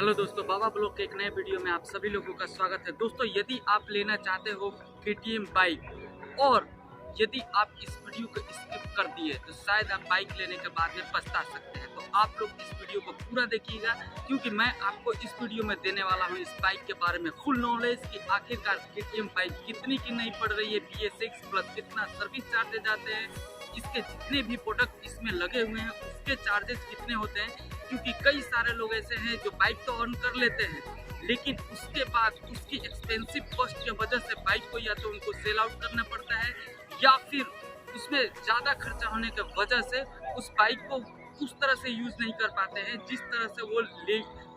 Hello दोस्तों, बाबा blog के एक नए वीडियो में आप सभी लोगों का स्वागत है। दोस्तों, यदि आप लेना चाहते हो KTM बाइक और यदि आप इस वीडियो को स्किप कर दिए तो शायद आप बाइक लेने के बाद में पछता सकते हैं। तो आप लोग इस वीडियो को पूरा देखिएगा, क्योंकि मैं आपको इस वीडियो में देने वाला हूं इस बाइक के बारे में फुल नॉलेज कि आखिरकार KTM बाइक कितनी की नहीं पड़ रही है, BS6 प्लस कितना सर्विस चार्जेज आते हैं, इसके जितने भी प्रोडक्ट इसमें लगे हुए हैं उसके चार्जेस कितने होते हैं। क्योंकि कई सारे लोग ऐसे हैं जो बाइक तो अर्न कर लेते हैं, लेकिन उसके बाद उसकी एक्सपेंसिव कॉस्ट की वजह से बाइक को या तो उनको सेल आउट करना पड़ता है या फिर उसमें ज़्यादा खर्चा होने की वजह से उस बाइक को उस तरह से यूज़ नहीं कर पाते हैं जिस तरह से वो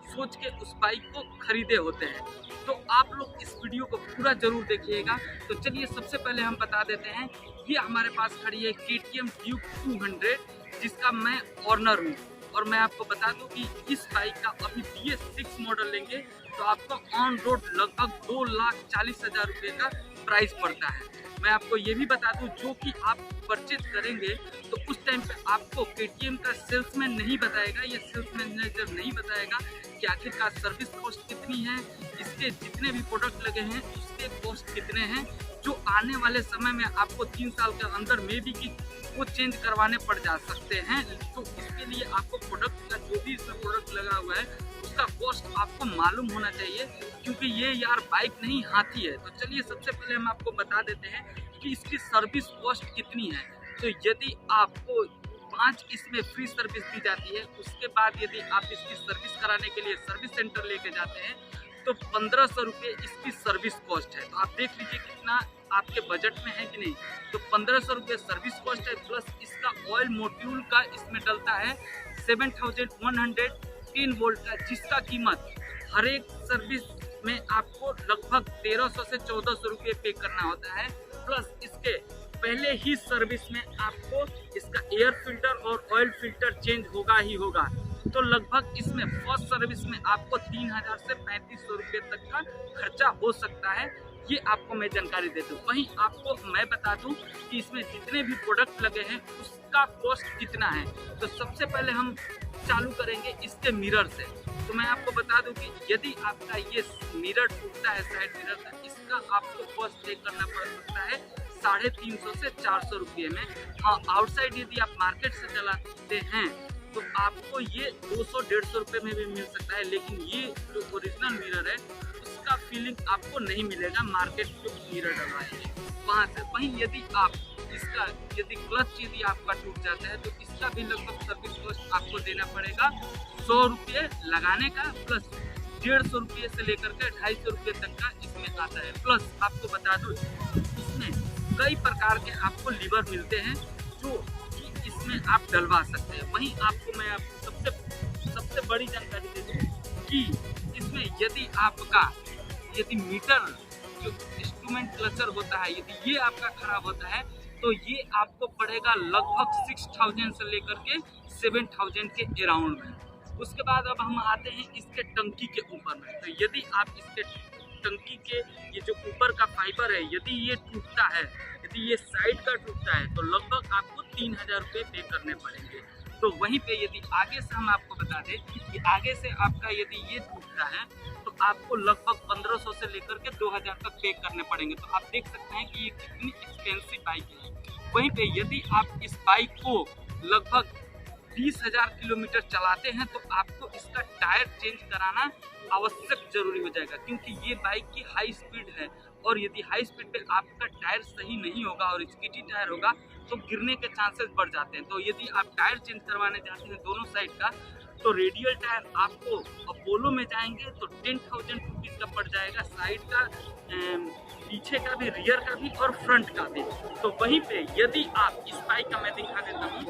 सोच के उस बाइक को खरीदे होते हैं। तो आप लोग इस वीडियो को पूरा जरूर देखिएगा। तो चलिए सबसे पहले हम बता देते हैं, ये हमारे पास खड़ी है KTM Duke 200 जिसका मैं ऑनर हूँ। और मैं आपको बता दूं कि इस बाइक का अभी BS6 मॉडल लेंगे तो आपको ऑन रोड लगभग 2,40,000 रुपये का प्राइस पड़ता है। मैं आपको ये भी बता दूं, जो कि आप परचेज करेंगे तो उस टाइम पे आपको KTM का सेल्समैन नहीं बताएगा, ये सेल्स मैनेजर नहीं बताएगा कि आखिरकार सर्विस कॉस्ट कितनी है, इसके जितने भी प्रोडक्ट लगे हैं उसके कॉस्ट कितने हैं, जो आने वाले समय में आपको 3 साल के अंदर में भी कि वो चेंज करवाने पड़ जा सकते हैं। तो इसके लिए आपको प्रोडक्ट का जो भी इसमें प्रोडक्ट लगा हुआ है उसका कॉस्ट आपको मालूम होना चाहिए, क्योंकि ये यार बाइक नहीं हाथी है। तो चलिए सबसे पहले हम आपको बता देते हैं कि इसकी सर्विस कॉस्ट कितनी है। तो यदि आपको 5 इसमें फ्री सर्विस दी जाती है, उसके बाद यदि आप इसकी सर्विस कराने के लिए सर्विस सेंटर लेके जाते हैं तो 1,500 रुपये इसकी सर्विस कॉस्ट है। तो आप देख लीजिए कितना आपके बजट में है कि नहीं। तो 1,500 रुपये सर्विस कॉस्ट है, प्लस इसका ऑयल मॉड्यूल का इसमें डलता है 7,110 वोल्ट का, जिसका कीमत हर एक सर्विस में आपको लगभग 1,300 से 1,400 रुपये पे करना होता है। प्लस इसके पहले ही सर्विस में आपको इसका एयर फिल्टर और ऑयल फिल्टर चेंज होगा ही होगा। तो लगभग इसमें फर्स्ट सर्विस में आपको 3,000 से 3,500 रुपये तक का खर्चा हो सकता है। ये आपको मैं जानकारी देता हूँ। वहीं आपको मैं बता दूं कि इसमें जितने भी प्रोडक्ट लगे हैं उसका कॉस्ट कितना है। तो सबसे पहले हम चालू करेंगे इसके मिरर से। तो मैं आपको बता दूं कि यदि आपका ये मिरर टूटता है साइड मिरर का, इसका आपको कॉस्ट पे करना पड़ सकता है 350 से 400 रुपये में। हाँ, आउटसाइड यदि आप मार्केट से चलाते हैं तो आपको ये 200-150 रुपये में भी मिल सकता है, लेकिन ये जो ओरिजिनल मिरर है उसका फीलिंग आपको नहीं मिलेगा मार्केट जो मिरर डलवाएंगे वहाँ से। वहीं यदि आप इसका यदि क्लच यदि आपका टूट जाता है तो इसका भी लगभग सर्विस कॉस्ट आपको देना पड़ेगा 100 रुपये लगाने का, प्लस 150 रुपये से लेकर के 250 रुपये तक का इसमें आता है। प्लस आपको बता दूँ इसमें कई प्रकार के आपको लीवर मिलते हैं जो इसमें आप डलवा सकते हैं। वहीं आपको मैं सबसे बड़ी जानकारी दे दूँ कि इसमें यदि मीटर जो इंस्ट्रूमेंट क्लचर होता है यदि ये आपका खराब होता है तो ये आपको पड़ेगा लगभग 6,000 से लेकर के 7,000 के अराउंड में। उसके बाद अब हम आते हैं इसके टंकी के ऊपर में। तो यदि आप इसके टंकी के ये जो ऊपर का फाइबर है यदि ये टूटता है, यदि ये साइड का टूटता है तो लगभग आपको 3,000 रुपये पे करने पड़ेंगे। तो वहीं पे यदि आगे से हम आपको बता दें कि आगे से आपका यदि ये टूटता है तो आपको लगभग 1,500 से लेकर के 2,000 तक पे करने पड़ेंगे। तो आप देख सकते हैं कि ये कितनी एक्सपेंसिव बाइक है। वहीं पे यदि आप इस बाइक को लगभग 20,000 किलोमीटर चलाते हैं तो आपको इसका टायर चेंज कराना आवश्यक जरूरी हो जाएगा, क्योंकि ये बाइक की हाई स्पीड है और यदि हाई स्पीड पे आपका टायर सही नहीं होगा और स्किटी टायर होगा तो गिरने के चांसेस बढ़ जाते हैं। तो यदि आप टायर चेंज करवाने जाते हैं दोनों साइड का तो रेडियल टायर आपको अपोलो में जाएंगे तो 10,000 रुपीज़ का पड़ जाएगा, साइड का, पीछे का भी, रियर का भी और फ्रंट का भी। तो वहीं पे यदि आप इस बाइक का मैं दिखा देता हूँ,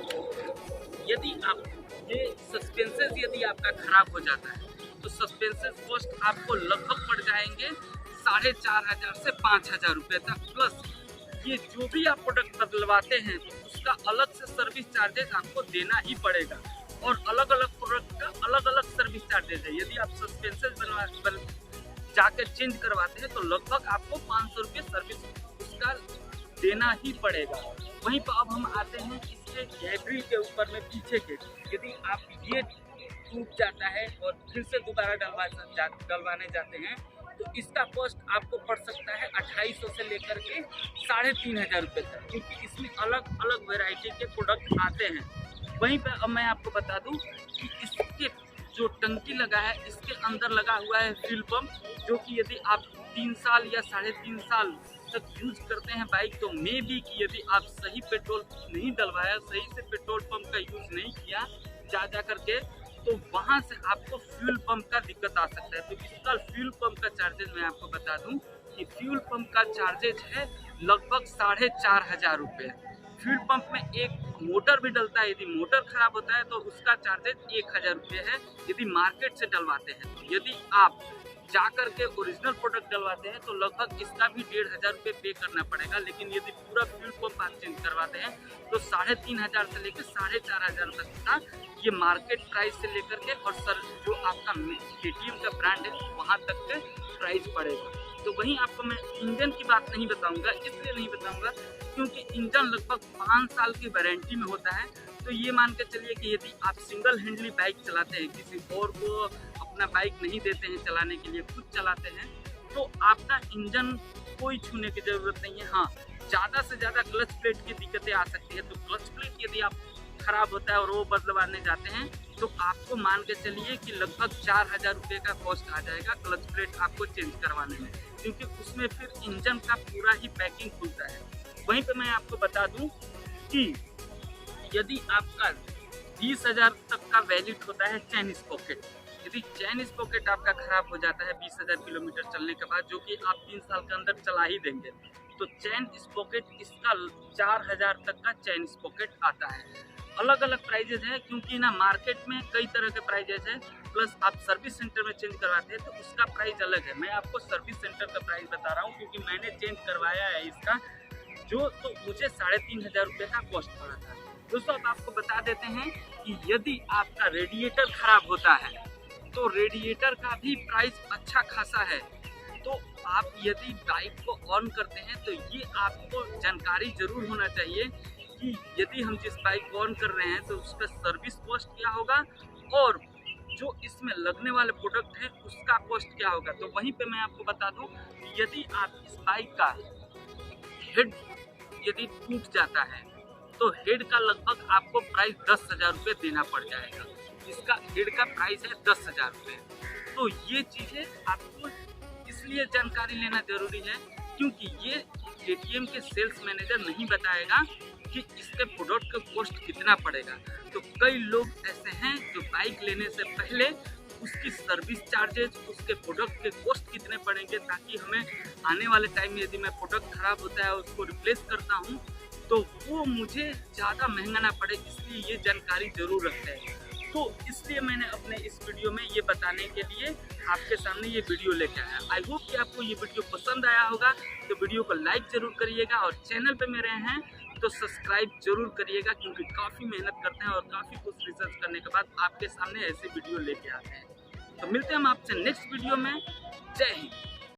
यदि आप ये सस्पेंशन यदि आपका खराब हो जाता है तो सस्पेंशन कॉस्ट आपको लगभग पड़ जाएंगे 4,500 से 5,000 रुपये तक। प्लस ये जो भी आप प्रोडक्ट बदलवाते हैं तो उसका अलग से सर्विस चार्जेस आपको देना ही पड़ेगा और अलग अलग प्रोडक्ट का अलग अलग सर्विस चार्जेस है। यदि आप सस्पेंशन जाकर चेंज करवाते हैं तो लगभग आपको 500 रुपये सर्विस उसका देना ही पड़ेगा। वहीं पर अब हम आते हैं इसके हैंडल के ऊपर में पीछे के। यदि आप ये टूट जाता है और फिर से दोबारा डलवाने जाते हैं तो इसका कॉस्ट आपको पड़ सकता है 2800 से लेकर के 3500 रुपये तक, क्योंकि इसमें अलग अलग वैरायटी के प्रोडक्ट आते हैं। वहीं पर अब मैं आपको बता दूं कि इसके जो टंकी लगा है इसके अंदर लगा हुआ है फ्यूल पंप, जो कि यदि आप 3 साल या 3.5 साल तक यूज करते हैं बाइक तो मे बी कि यदि आप सही पेट्रोल नहीं डलवाया, सही से पेट्रोल पंप का यूज नहीं किया जा करके, तो वहाँ से आपको फ्यूल पंप का दिक्कत आ सकता है। तो इसका फ्यूल पंप का चार्जेज मैं आपको बता दूं कि फ्यूल पंप का चार्जेज है लगभग 4500 रुपये। फ्यूल पंप में एक मोटर भी डलता है, यदि मोटर खराब होता है तो उसका चार्जेज 1000 रुपये है यदि मार्केट से डलवाते हैं। तो यदि आप जा कर के ओरिजिनल प्रोडक्ट डलवाते हैं तो लगभग इसका भी 1500 रुपये पे करना पड़ेगा। लेकिन यदि पूरा फ्यूल पंप आप चेंज करवाते हैं तो 3500 से लेकर 4500 तक का ये मार्केट प्राइस से लेकर के और सर जो आपका KTM का ब्रांड है वहाँ तक के प्राइस पड़ेगा। तो वहीं आपको मैं इंजन की बात नहीं बताऊंगा, इसलिए नहीं बताऊंगा क्योंकि इंजन लगभग 5 साल की वारंटी में होता है। तो ये मान के चलिए कि यदि आप सिंगल हैंडली बाइक चलाते हैं, किसी और को अपना बाइक नहीं देते हैं चलाने के लिए, खुद चलाते हैं, तो आपका इंजन कोई छूने की ज़रूरत नहीं है। हाँ, ज़्यादा से ज़्यादा क्लच प्लेट की दिक्कतें आ सकती है। तो क्लच प्लेट यदि आप खराब होता है और वो बदलवाने जाते हैं तो आपको मान के चलिए कि लगभग 4000 रुपये का कॉस्ट आ जाएगा क्लच प्लेट आपको चेंज करवाने में, क्योंकि उसमें फिर इंजन का पूरा ही पैकिंग खुलता है। वहीं पे मैं आपको बता दूं कि यदि आपका 20,000 तक का वैलिड होता है चैन स्पॉकेट, यदि चैन स्पॉकेट आपका खराब हो जाता है 20,000 किलोमीटर चलने के बाद, जो कि आप 3 साल के अंदर चला ही देंगे, तो चैन स्पॉकेट इसका 4000 तक का चैन स्पॉकेट आता है। अलग अलग प्राइजेज है क्योंकि ना मार्केट में कई तरह के प्राइजेज है, प्लस आप सर्विस सेंटर में चेंज करवाते हैं तो उसका प्राइस अलग है। मैं आपको सर्विस सेंटर का प्राइस बता रहा हूँ क्योंकि मैंने चेंज करवाया है इसका, जो तो मुझे 3500 रुपये का कॉस्ट पड़ा था। दोस्तों अब आपको बता देते हैं कि यदि आपका रेडिएटर खराब होता है तो रेडिएटर का भी प्राइस अच्छा खासा है। तो आप यदि बाइक को ऑन करते हैं तो ये आपको जानकारी जरूर होना चाहिए कि यदि हम जिस बाइक को ऑन कर रहे हैं तो उसका सर्विस कॉस्ट क्या होगा और जो इसमें लगने वाले प्रोडक्ट है उसका कॉस्ट क्या होगा। तो वहीं पे मैं आपको बता दूं कि यदि आप इस बाइक का हेड यदि टूट जाता है तो हेड का लगभग आपको प्राइस 10,000 रुपये देना पड़ जाएगा। इसका हेड का प्राइस है 10,000 रुपये। तो ये चीज़ें आपको इसलिए जानकारी लेना जरूरी है क्योंकि ये KTM के सेल्स मैनेजर नहीं बताएगा कि इसके प्रोडक्ट का कॉस्ट कितना पड़ेगा। तो कई लोग ऐसे हैं जो बाइक लेने से पहले उसकी सर्विस चार्जेज, उसके प्रोडक्ट के कॉस्ट कितने पड़ेंगे, ताकि हमें आने वाले टाइम में यदि मैं प्रोडक्ट खराब होता है उसको रिप्लेस करता हूँ तो वो मुझे ज़्यादा महंगा ना पड़े, इसलिए ये जानकारी जरूर रखते हैं। तो इसलिए मैंने अपने इस वीडियो में ये बताने के लिए आपके सामने ये वीडियो लेके आया। आई होप कि आपको ये वीडियो पसंद आया होगा, तो वीडियो को लाइक जरूर करिएगा और चैनल पे मेरे हैं तो सब्सक्राइब जरूर करिएगा, क्योंकि काफ़ी मेहनत करते हैं और काफ़ी कुछ रिसर्च करने के बाद आपके सामने ऐसे वीडियो लेके आते हैं। तो मिलते हैं हम आपसे नेक्स्ट वीडियो में। जय हिंद।